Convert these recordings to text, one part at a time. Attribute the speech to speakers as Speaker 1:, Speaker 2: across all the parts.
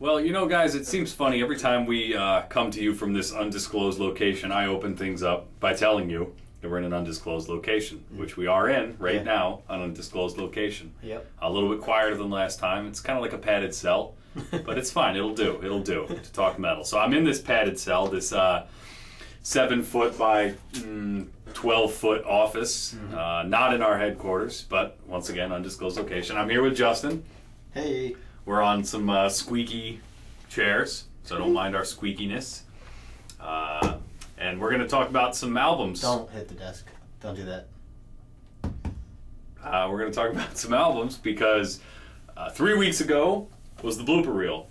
Speaker 1: Well, you know, guys, it seems funny. Every time we come to you from this undisclosed location, I open things up by telling you that we're in an undisclosed location, which we are in right now, an undisclosed location.
Speaker 2: Yep.
Speaker 1: A little bit quieter than last time. It's kind of like a padded cell, but it's fine. It'll do. It'll do to talk metal. So I'm in this padded cell, this 7-foot by 12-foot office, not in our headquarters, but once again, undisclosed location. I'm here with Justin.
Speaker 2: Hey.
Speaker 1: We're on some squeaky chairs, so don't mind our squeakiness. And we're going to talk about some albums.
Speaker 2: Don't hit the desk. Don't do that.
Speaker 1: We're going to talk about some albums because 3 weeks ago was the blooper reel.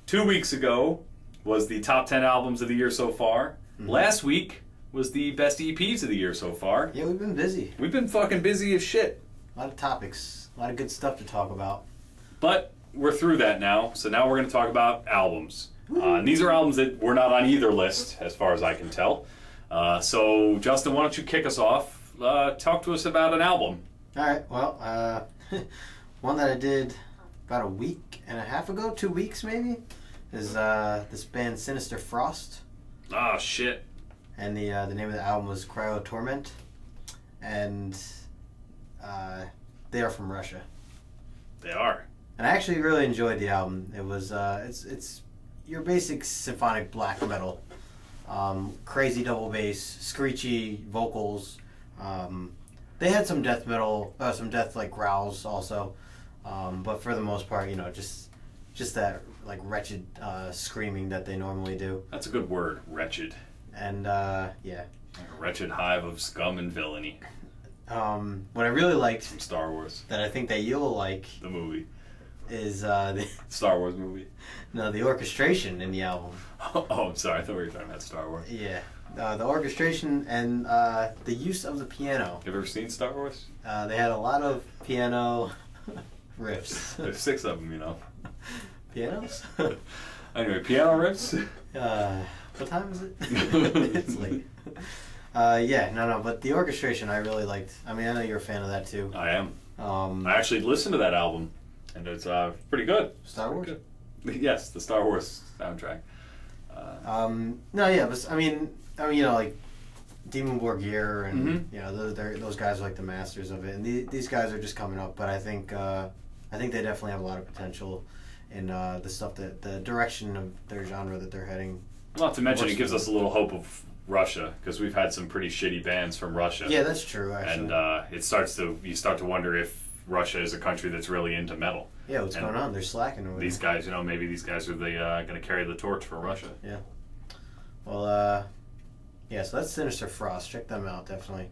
Speaker 1: 2 weeks ago was the top 10 albums of the year so far. Last week was the best EPs of the year so far.
Speaker 2: Yeah, we've been busy.
Speaker 1: We've been fucking busy as shit.
Speaker 2: A lot of topics. A lot of good stuff to talk about.
Speaker 1: But we're through that now, so now we're going to talk about albums. And these are albums that were not on either list, as far as I can tell. So, Justin, why don't you kick us off? Talk to us about an album.
Speaker 2: All right. Well, one that I did about a week and a half ago, 2 weeks maybe, is this band Sinister Frost.
Speaker 1: Oh, shit.
Speaker 2: And the name of the album was Cryo Torment. And they are from Russia.
Speaker 1: They are.
Speaker 2: And I actually really enjoyed the album. It was it's your basic symphonic black metal, crazy double bass, screechy vocals. They had some death metal, some death like growls also, but for the most part, you know, just that like wretched screaming that they normally do.
Speaker 1: That's a good word, wretched.
Speaker 2: And yeah,
Speaker 1: Like a wretched hive of scum and villainy.
Speaker 2: What I really liked
Speaker 1: From Star Wars.
Speaker 2: that I think that you'll like
Speaker 1: The movie.
Speaker 2: is the
Speaker 1: Star Wars movie.
Speaker 2: no, the orchestration in the album.
Speaker 1: Oh, I'm sorry. I thought we were talking about Star Wars.
Speaker 2: Yeah, the orchestration and the use of the piano.
Speaker 1: You ever seen Star Wars?
Speaker 2: They had a lot of piano riffs.
Speaker 1: There's 6 of them, you know.
Speaker 2: Pianos?
Speaker 1: Anyway, piano riffs?
Speaker 2: What time is it? It's late. Yeah, no, but the orchestration I really liked. I mean, I know you're a fan of that too.
Speaker 1: I am. I actually listened to that album, and it's pretty good.
Speaker 2: Star Wars?
Speaker 1: Good. Yes, the Star Wars soundtrack.
Speaker 2: No, yeah, but I mean, you know, like Demon Borgir and you know, those guys are like the masters of it, and these guys are just coming up. But I think they definitely have a lot of potential in the stuff that the direction of their genre that they're heading.
Speaker 1: Not to mention, it gives us a little hope of Russia, because we've had some pretty shitty bands from Russia.
Speaker 2: Yeah, that's true. Actually,
Speaker 1: and you start to wonder if Russia is a country that's really into metal.
Speaker 2: Yeah, what's going on? They're slacking over
Speaker 1: these guys, you know, maybe these guys are going to carry the torch for Russia.
Speaker 2: Yeah. Well, yeah, so that's Sinister Frost. Check them out, definitely.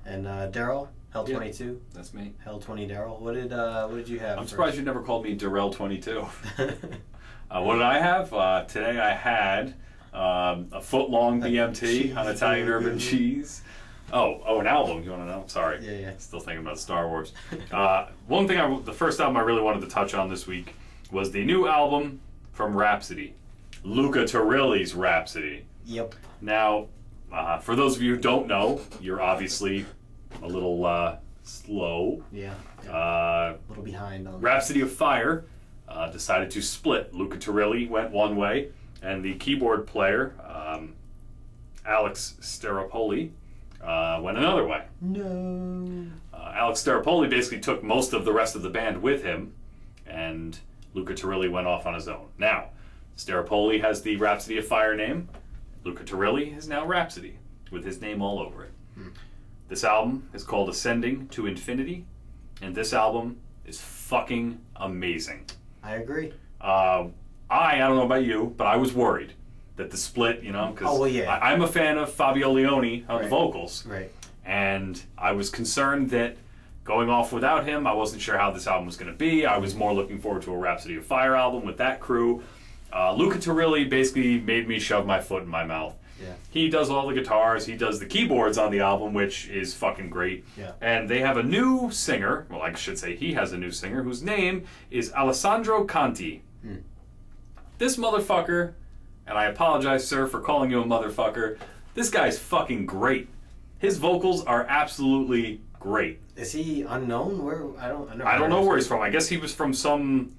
Speaker 2: And Darrell, Hell 22.
Speaker 1: Yeah, that's me.
Speaker 2: Hell 20 Darrell. What did you have?
Speaker 1: I'm surprised you never called me Darrell 22. What did I have? Today I had a foot-long BMT on Italian Urban Cheese. Oh, an album. You want to know? Sorry.
Speaker 2: Yeah.
Speaker 1: Still thinking about Star Wars. One thing, the first album I really wanted to touch on this week was the new album from Rhapsody, Luca Turilli's Rhapsody.
Speaker 2: Yep.
Speaker 1: Now, for those of you who don't know, you're obviously a little slow.
Speaker 2: Yeah. A little behind on
Speaker 1: Rhapsody of Fire decided to split. Luca Turilli went one way, and the keyboard player, Alex Staropoli, went another way.
Speaker 2: No.
Speaker 1: Alex Staropoli basically took most of the rest of the band with him, and Luca Turilli went off on his own. Now, Staropoli has the Rhapsody of Fire name. Luca Turilli is now Rhapsody, with his name all over it. This album is called Ascending to Infinity, and this album is fucking amazing.
Speaker 2: I agree.
Speaker 1: I don't know about you, but I was worried that the split, you know, because I'm a fan of Fabio Leone on the vocals.
Speaker 2: Right.
Speaker 1: And I was concerned that going off without him, I wasn't sure how this album was going to be. I was more looking forward to a Rhapsody of Fire album with that crew. Luca Turilli basically made me shove my foot in my mouth.
Speaker 2: Yeah.
Speaker 1: He does all the guitars, he does the keyboards on the album, which is fucking great.
Speaker 2: Yeah.
Speaker 1: And they have a new singer, well, I should say he has a new singer, whose name is Alessandro Conti. This motherfucker, and I apologize, sir, for calling you a motherfucker, this guy's fucking great. His vocals are absolutely great.
Speaker 2: Is he unknown? Where I don't know
Speaker 1: where he's from. I guess he was from some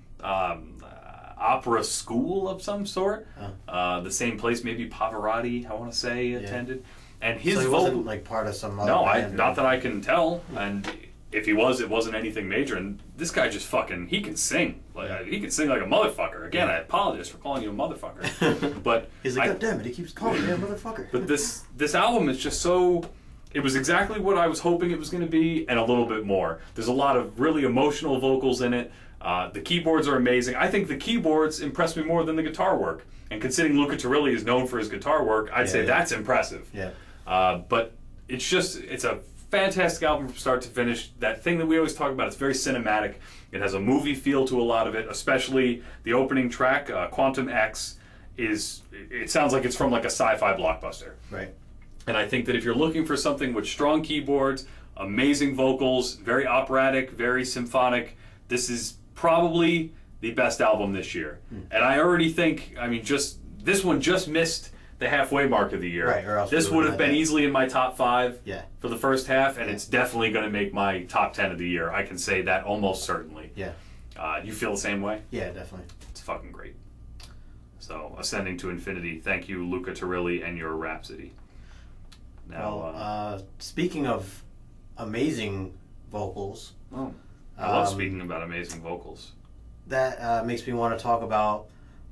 Speaker 1: opera school of some sort. The same place maybe Pavarotti, I want to say, attended. And his
Speaker 2: so he
Speaker 1: vocal
Speaker 2: wasn't like part of some other band,
Speaker 1: not that I can tell. And if he was, it wasn't anything major. And this guy just fucking, he can sing. Like, he can sing like a motherfucker. Again, I apologize for calling you a motherfucker. But
Speaker 2: he's like, God damn it, he keeps calling me a motherfucker.
Speaker 1: But this album is just so, it was exactly what I was hoping it was going to be, and a little bit more. There's a lot of really emotional vocals in it. The keyboards are amazing. I think the keyboards impressed me more than the guitar work. And considering Luca Turilli is known for his guitar work, I'd say that's impressive.
Speaker 2: Yeah.
Speaker 1: But it's a fantastic album from start to finish. That thing that we always talk about, it's very cinematic. It has a movie feel to a lot of it, especially the opening track, Quantum X, it sounds like it's from like a sci-fi blockbuster.
Speaker 2: Right.
Speaker 1: And I think that if you're looking for something with strong keyboards, amazing vocals, very operatic, very symphonic, this is probably the best album this year. And I already think, I mean, this one just missed the halfway mark of the year.
Speaker 2: Right, or else
Speaker 1: this would have been easily in my top 5 for the first half, and it's definitely going to make my top 10 of the year. I can say that almost certainly.
Speaker 2: Yeah.
Speaker 1: You feel the same way?
Speaker 2: Yeah, definitely.
Speaker 1: It's fucking great. So, Ascending to Infinity. Thank you, Luca Turilli, and your Rhapsody.
Speaker 2: Now, speaking of amazing vocals.
Speaker 1: I love speaking about amazing vocals.
Speaker 2: That makes me want to talk about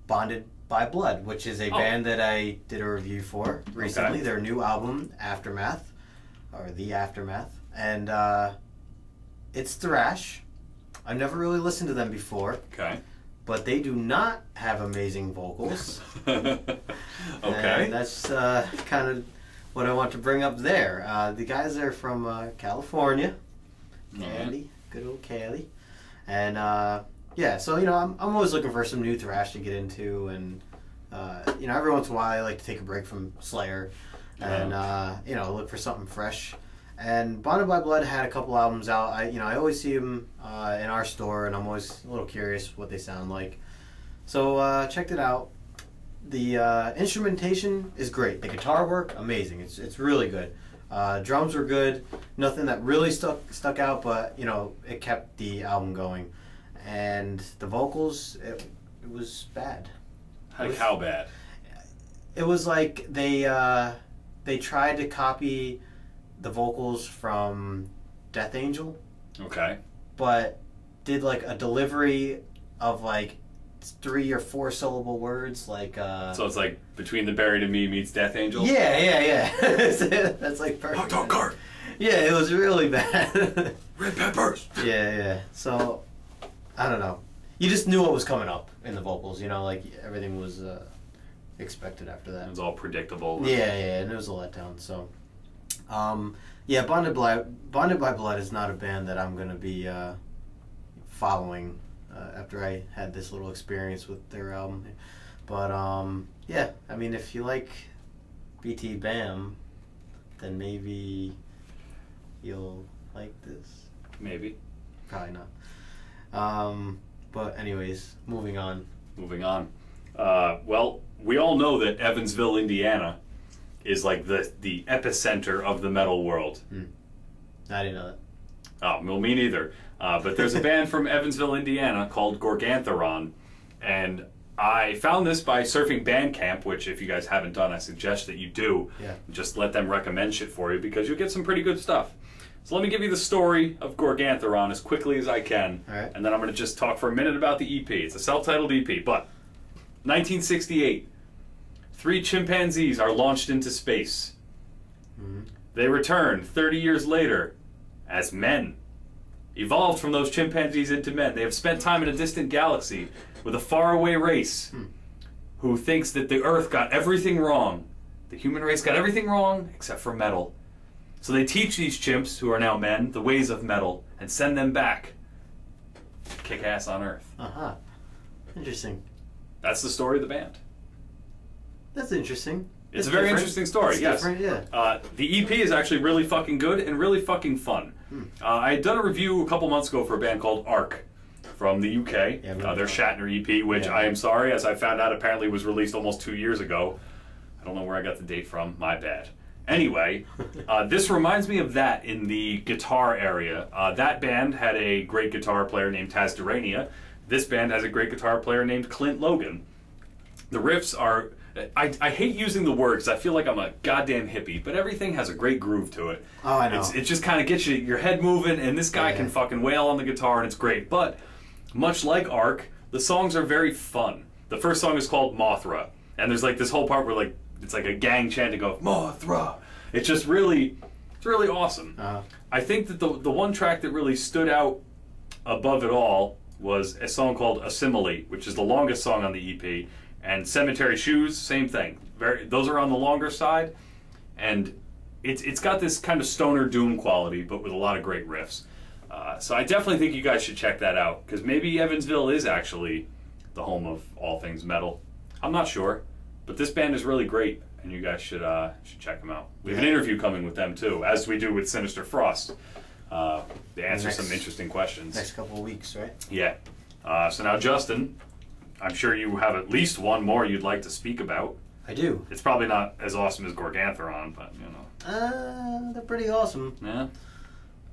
Speaker 2: Bonded by Blood, which is a band that I did a review for recently. Their new album, Aftermath, or The Aftermath. And it's thrash. I've never really listened to them before.
Speaker 1: Okay.
Speaker 2: But they do not have amazing vocals.
Speaker 1: Okay.
Speaker 2: And that's kind of what I want to bring up there. The guys are from California. Cali. Good old Cali. And yeah, so, you know, I'm always looking for some new thrash to get into, and, you know, every once in a while I like to take a break from Slayer and, you know, look for something fresh. And Bonded by Blood had a couple albums out. I always see them in our store, and I'm always a little curious what they sound like. So checked it out. The instrumentation is great. The guitar work, amazing. It's really good. Drums were good. Nothing that really stuck out, but, you know, it kept the album going. And the vocals, it was bad.
Speaker 1: Like how bad?
Speaker 2: It was like they tried to copy the vocals from Death Angel.
Speaker 1: Okay.
Speaker 2: But did like a delivery of like 3 or 4 syllable words, like
Speaker 1: so it's like Between the Buried and Me meets Death Angel?
Speaker 2: Yeah. That's like perfect.
Speaker 1: Hot dog cart!
Speaker 2: Yeah, it was really bad.
Speaker 1: Red peppers!
Speaker 2: Yeah. So, I don't know. You just knew what was coming up in the vocals, you know, like everything was expected after that.
Speaker 1: It was all predictable.
Speaker 2: Yeah, and it was a letdown, so. Yeah, Bonded by Blood is not a band that I'm going to be following after I had this little experience with their album. But, yeah, I mean, if you like BT Bam, then maybe you'll like this.
Speaker 1: Maybe.
Speaker 2: Probably not. But anyways, moving on.
Speaker 1: Well, we all know that Evansville, Indiana is like the epicenter of the metal world.
Speaker 2: I didn't know that.
Speaker 1: Oh, well, me neither. But there's a band from Evansville, Indiana called Gorgantherron, and I found this by surfing Bandcamp, which if you guys haven't done, I suggest that you do.
Speaker 2: Yeah.
Speaker 1: Just let them recommend shit for you because you'll get some pretty good stuff. So let me give you the story of Gorgantherron as quickly as I can,
Speaker 2: all right,
Speaker 1: and then I'm going to just talk for a minute about the EP. It's a self-titled EP, but 1968, 3 chimpanzees are launched into space. They return 30 years later as men, evolved from those chimpanzees into men. They have spent time in a distant galaxy with a faraway race who thinks that the Earth got everything wrong. The human race got everything wrong except for metal. So they teach these chimps, who are now men, the ways of metal and send them back to kick ass on Earth.
Speaker 2: Interesting.
Speaker 1: That's the story of the band.
Speaker 2: That's interesting.
Speaker 1: It's a very interesting story, yes.
Speaker 2: Different, yeah.
Speaker 1: The EP is actually really fucking good and really fucking fun. I had done a review a couple months ago for a band called Ark from the UK. Their Shatner EP, which I am sorry, as I found out, apparently was released almost 2 years ago. I don't know where I got the date from. My bad. Anyway, this reminds me of that in the guitar area. That band had a great guitar player named Taz Durania. this band has a great guitar player named Clint Logan. The riffs are... I hate using the word because I feel like I'm a goddamn hippie, but everything has a great groove to it.
Speaker 2: Oh, I know.
Speaker 1: It just kind of gets your head moving, and this guy can fucking wail on the guitar, and it's great. But much like Ark, the songs are very fun. The first song is called Mothra, and there's like this whole part where like it's like a gang chanting of Mothra. It's just really, it's really awesome. I think that the one track that really stood out above it all was a song called Assimilate, which is the longest song on the EP. And Cemetery Shoes, same thing. Those are on the longer side, and it's got this kind of stoner doom quality, but with a lot of great riffs. So I definitely think you guys should check that out, because maybe Evansville is actually the home of all things metal. I'm not sure, but this band is really great, and you guys should check them out. We have an interview coming with them too, as we do with Sinister Frost. They answer some interesting questions.
Speaker 2: Next couple of weeks, right?
Speaker 1: Yeah. So now, Justin, I'm sure you have at least one more you'd like to speak about.
Speaker 2: I do.
Speaker 1: It's probably not as awesome as Gorgantherron, but you know.
Speaker 2: They're pretty awesome.
Speaker 1: Yeah.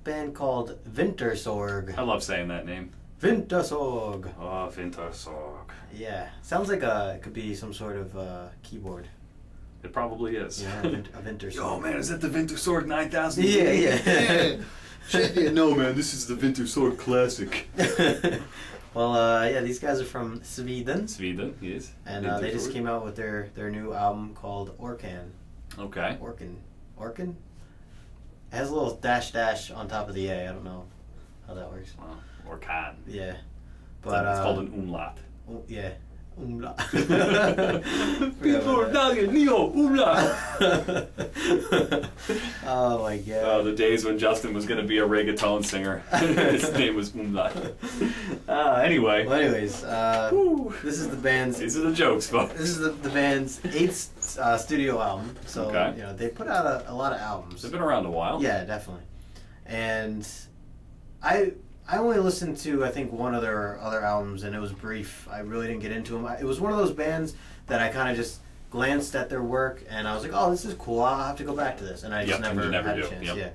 Speaker 2: Band called Vintersorg.
Speaker 1: I love saying that name.
Speaker 2: Vintersorg.
Speaker 1: Oh, Vintersorg.
Speaker 2: Yeah. Sounds like it could be some sort of keyboard.
Speaker 1: It probably is.
Speaker 2: Yeah, a Vintersorg.
Speaker 1: Yo, man, is that the Vintersorg 9000?
Speaker 2: Yeah.
Speaker 1: No, man, this is the Vintersorg Classic.
Speaker 2: Well, yeah, these guys are from Sweden.
Speaker 1: Sweden, yes.
Speaker 2: And they just came out with their new album called Orkan.
Speaker 1: Okay.
Speaker 2: Orkan? It has a little dash on top of the A. I don't know how that works.
Speaker 1: Well, Orkan.
Speaker 2: Yeah. But
Speaker 1: it's called an umlaut.
Speaker 2: Yeah. Umlaut.
Speaker 1: Neo umlaut.
Speaker 2: Oh my god.
Speaker 1: Oh, the days when Justin was going to be a reggaeton singer. His name was umlaut. Anyway.
Speaker 2: Well, anyways, this is the band's...
Speaker 1: These are the jokes, folks.
Speaker 2: This is the band's 8th studio album. So, you know, they put out a lot of albums.
Speaker 1: They've been around a while.
Speaker 2: Yeah, definitely. And I only listened to, I think, one of their other albums, and it was brief. I really didn't get into them. It was one of those bands that I kind of just glanced at their work, and I was like, oh, this is cool. I'll have to go back to this. And I just never had a chance. Yep. Yeah.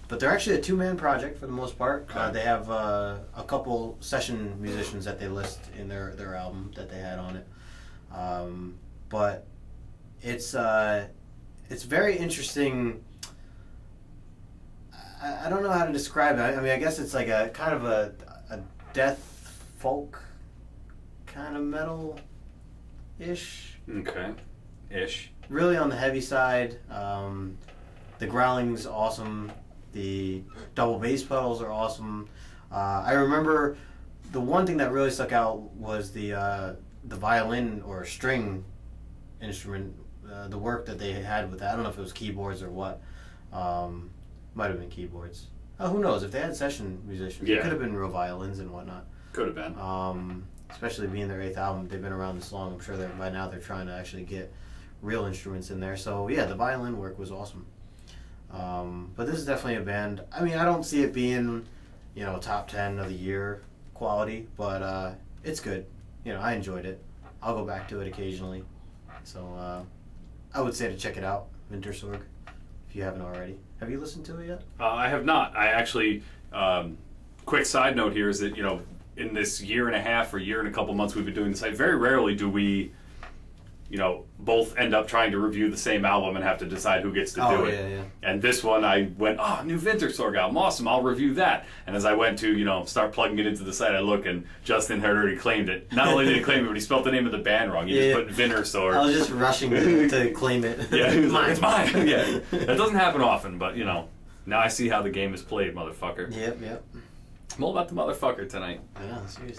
Speaker 2: But they're actually a two-man project for the most part. Okay. They have a couple session musicians that they list in their album that they had on it. But it's very interesting. I don't know how to describe it. I mean, I guess it's like a kind of a death folk kind of metal-ish.
Speaker 1: Okay. Ish.
Speaker 2: Really on the heavy side. The growling's awesome. The double bass pedals are awesome. I remember the one thing that really stuck out was the violin or string instrument, the work that they had with that. I don't know if it was keyboards or what. Might have been keyboards. Who knows? If they had session musicians, it could have been real violins and whatnot.
Speaker 1: Could have been.
Speaker 2: Especially being their 8th album, they've been around this long. I'm sure that by now they're trying to actually get real instruments in there. So yeah, the violin work was awesome. But this is definitely a band. I mean, I don't see it being, you know, top 10 of the year quality, but it's good. You know, I enjoyed it. I'll go back to it occasionally. So I would say to check it out, Vintersorg, if you haven't already. Have you listened to it yet?
Speaker 1: I have not. I actually, quick side note here is that, you know, in this year and a half or year and a couple months we've been doing this, very rarely do we, you know, both end up trying to review the same album and have to decide who gets to do it.
Speaker 2: Yeah.
Speaker 1: And this one I went, new Vintersorg album, awesome, I'll review that. And as I went to, you know, start plugging it into the site, I look and Justin had already claimed it. Not only did he claim it, but he spelled the name of the band wrong. He just put Vintersorg.
Speaker 2: I was just rushing to claim it.
Speaker 1: Yeah, he was like, it's mine. Yeah, that doesn't happen often, but, you know, now I see how the game is played, motherfucker.
Speaker 2: Yep.
Speaker 1: I'm all about the motherfucker tonight.
Speaker 2: Yeah, seriously.